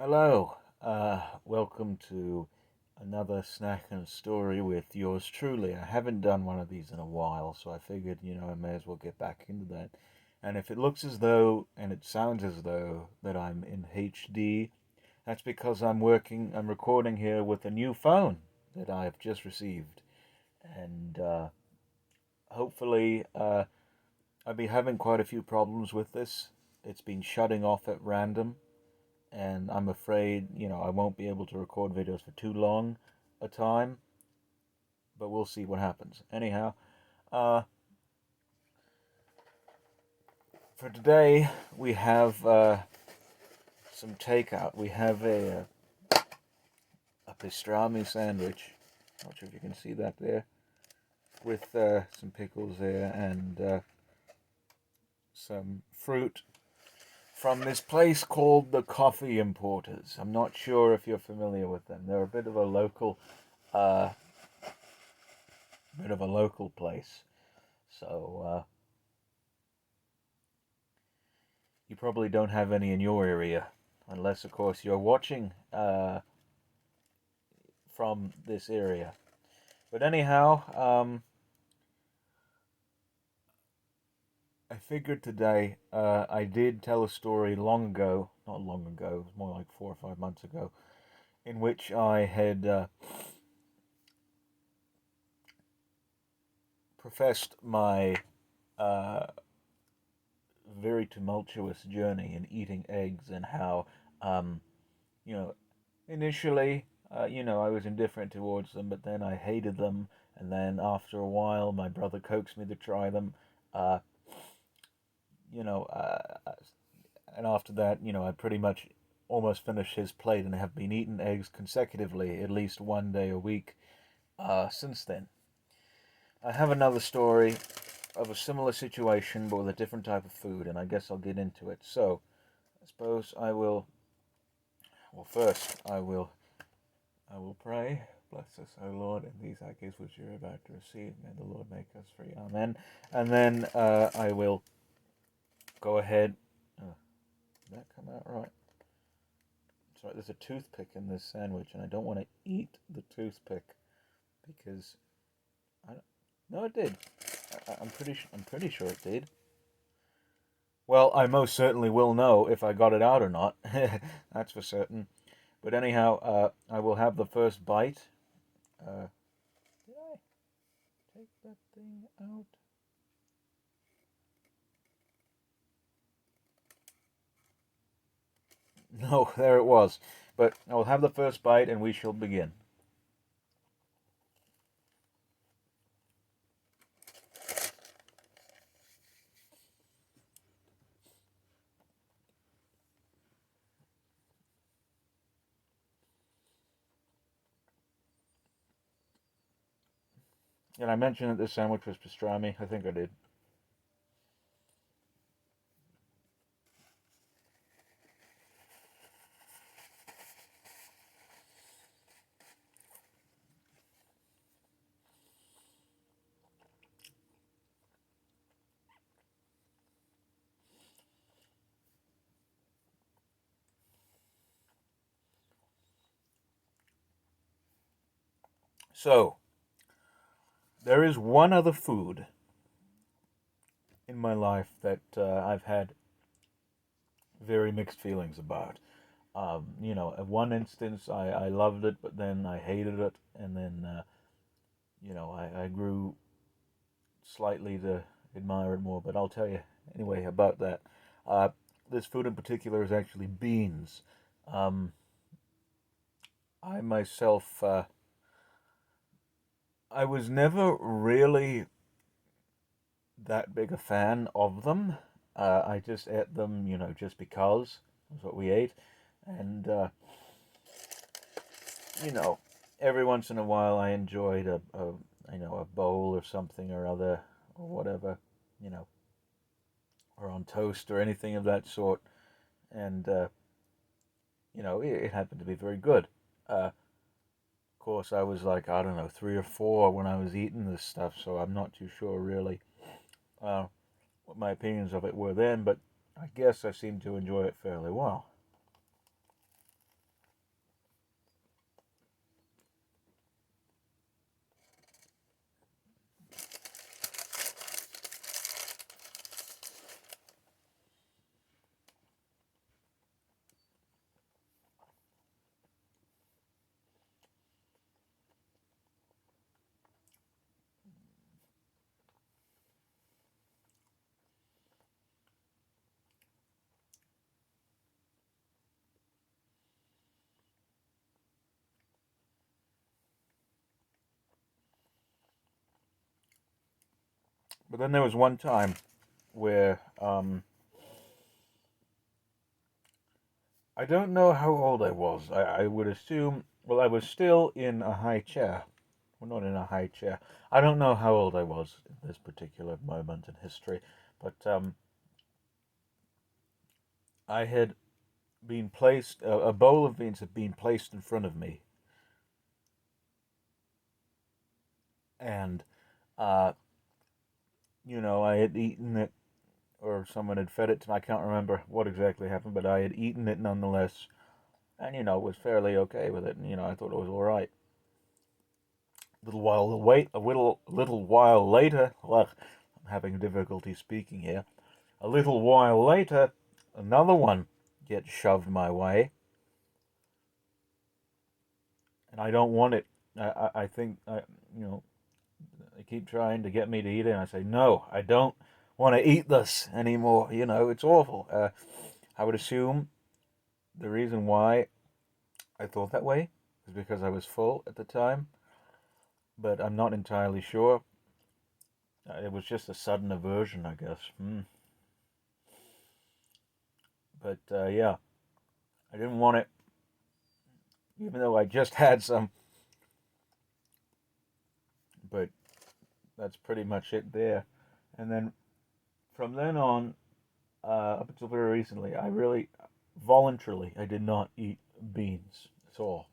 Hello, welcome to another snack and story with yours truly. I haven't done one of these in a while, so I figured, I may as well get back into that. And if it looks as though, and it sounds as though, that I'm in HD, that's because I'm recording here with a new phone that I have just received. And hopefully, I've been having quite a few problems with this. It's been shutting off at random and I'm afraid, I won't be able to record videos for too long a time, but we'll see what happens. Anyhow, uh, for today, we have some takeout. We have a pastrami sandwich. Not sure if you can see that there, with some pickles there and some fruit from this place called the Coffee Importers. I'm not sure if you're familiar with them. They're a uh, bit of a local place. So you probably don't have any in your area, unless, of course, you're watching from this area. But anyhow, I figured today I did tell a story long ago, not long ago, it was more like 4 or 5 months ago, in which I had professed my uh, very tumultuous journey in eating eggs and how, um, you know, initially, I was indifferent towards them, but then I hated them, and then after a while, my brother coaxed me to try them. Uh, you know, uh, and after that, I pretty much almost finished his plate and have been eating eggs consecutively, at least one day a week, since then. I have another story of a similar situation, but with a different type of food, and I guess I'll get into it. So, I suppose I will. Well, first, I will pray. Bless us, O Lord, and these are gifts which you're about to receive. May the Lord make us free. Amen. And then I will go ahead. Did that come out right? Sorry, there's a toothpick in this sandwich, and I don't want to eat the toothpick because I don't, no, it did. I'm pretty sure it did. Well, I most certainly will know if I got it out or not. That's for certain. But anyhow, I will have the first bite. Did I take that thing out? No, there it was. But I will have the first bite and we shall begin. And I mentioned that this sandwich was pastrami. I think I did. So, there is one other food in my life that I've had very mixed feelings about. At one instance, I loved it, but then I hated it, and then, I grew slightly to admire it more. But I'll tell you anyway about that. Uh, this food in particular is actually beans. Um, I myself, I was never really that big a fan of them. I just ate them, just because that's what we ate, and you know, every once in a while I enjoyed a bowl or something or other or whatever, you know, or on toast or anything of that sort, and it happened to be very good. Of course, I was like, I don't know, 3 or 4 when I was eating this stuff, so I'm not too sure really uh, what my opinions of it were then, but I guess I seemed to enjoy it fairly well. But then there was one time where I don't know how old I was. I would assume, well, I was still in a high chair. Well, not in a high chair. I don't know how old I was in this particular moment in history, but I had been placed, a bowl of beans had been placed in front of me, and, uh, I had eaten it, or someone had fed it to me. I can't remember what exactly happened, but I had eaten it nonetheless, and, was fairly okay with it, and, I thought it was all right. A little while later, well, I'm having difficulty speaking here. A little while later, another one gets shoved my way, and I don't want it. I think, they keep trying to get me to eat it, and I say, no, I don't want to eat this anymore. It's awful. I would assume the reason why I thought that way is because I was full at the time, but I'm not entirely sure. It was just a sudden aversion, I guess. But yeah, I didn't want it, even though I just had some. But that's pretty much it there. And then from then on, up until very recently, I really voluntarily I did not eat beans at all.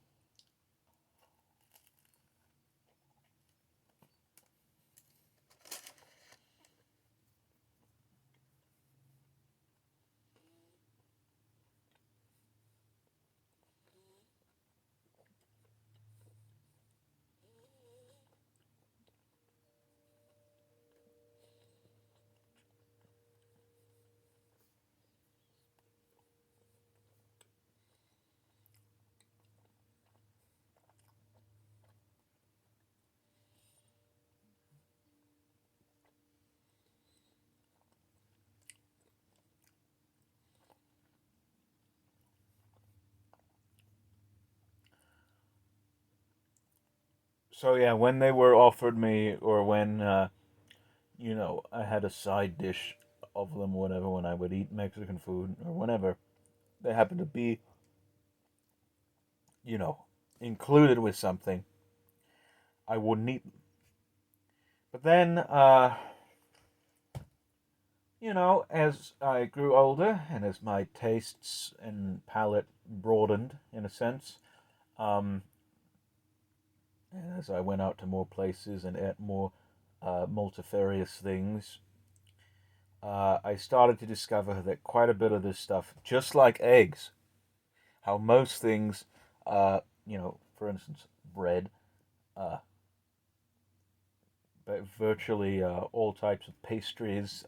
So yeah, when they were offered me, or when I had a side dish of them, whatever, when I would eat Mexican food or whenever they happened to be, you know, included with something, I wouldn't eat them. But then, as I grew older and as my tastes and palate broadened, in a sense, um, and as I went out to more places and ate more multifarious things, I started to discover that quite a bit of this stuff, just like eggs, how most things, for instance, bread, uh, but virtually all types of pastries,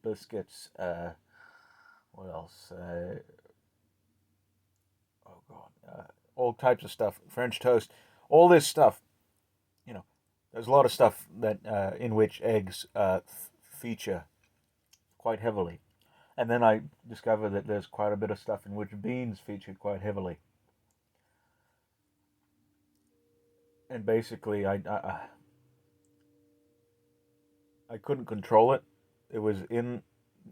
biscuits, what else? Oh God, all types of stuff, French toast, all this stuff. You know, there's a lot of stuff that in which eggs feature quite heavily. And then I discovered that there's quite a bit of stuff in which beans featured quite heavily. And basically, I couldn't control it. It was in,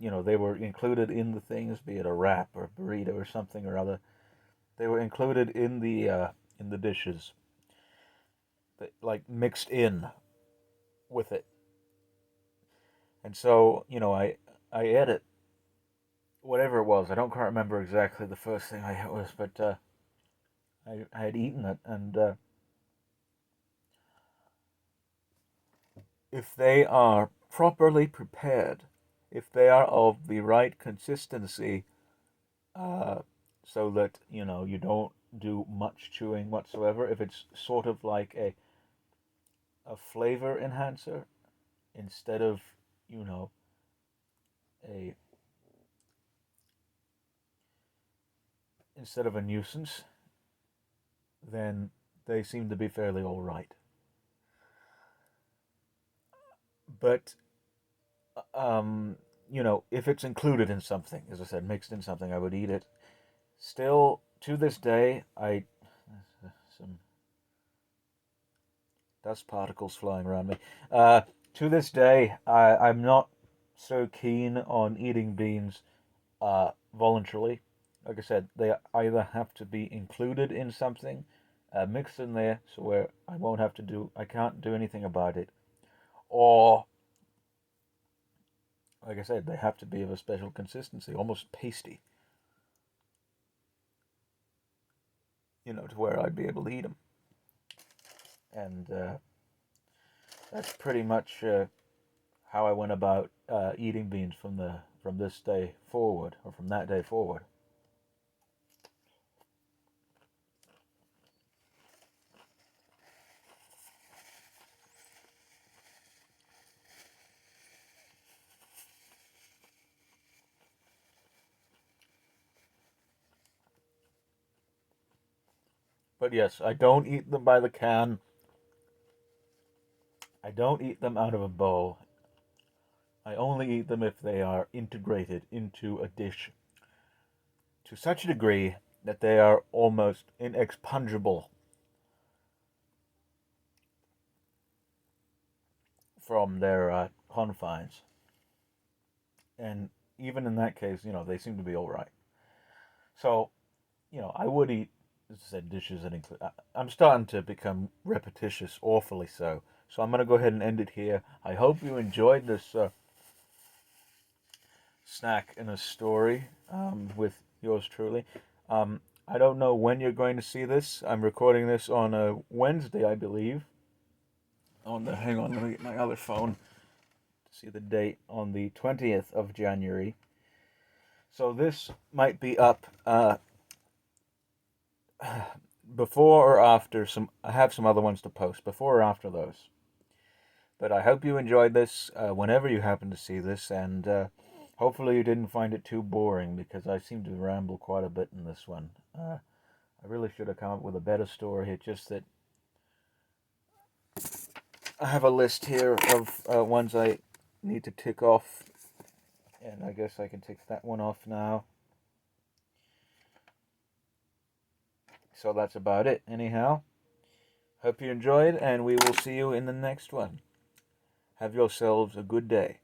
they were included in the things, be it a wrap or a burrito or something or other. They were included in the dishes, like mixed in with it. And so, I ate it, whatever it was. I don't quite remember exactly the first thing I ate was, but I had eaten it, and if they are properly prepared, if they are of the right consistency, uh, so that you don't do much chewing whatsoever. If it's sort of like a flavor enhancer instead of you know a instead of a nuisance, then they seem to be fairly all right. But if it's included in something, as I said, mixed in something, I would eat it. Still, to this day, I some dust particles flying around me. To this day, I'm not so keen on eating beans voluntarily. Like I said, they either have to be included in something, mixed in there, so where I can't do anything about it, or like I said, they have to be of a special consistency, almost pasty, to where I'd be able to eat them. And that's pretty much how I went about eating beans from this day forward, or from that day forward. But yes, I don't eat them by the can. I don't eat them out of a bowl. I only eat them if they are integrated into a dish to such a degree that they are almost inexpugnable from their confines. And even in that case, they seem to be all right. So, I would eat, as I said, dishes that include. I'm starting to become repetitious, awfully so. So I'm going to go ahead and end it here. I hope you enjoyed this snack in a story with yours truly. I don't know when you're going to see this. I'm recording this on a Wednesday, I believe. Hang on, let me get my other phone to see the date, on the 20th of January. So this might be up before or after some. I have some other ones to post before or after those. But I hope you enjoyed this whenever you happen to see this, and hopefully you didn't find it too boring, because I seem to ramble quite a bit in this one. I really should have come up with a better story. It's just that I have a list here of ones I need to tick off, and I guess I can tick that one off now. So that's about it, anyhow. Hope you enjoyed, and we will see you in the next one. Have yourselves a good day.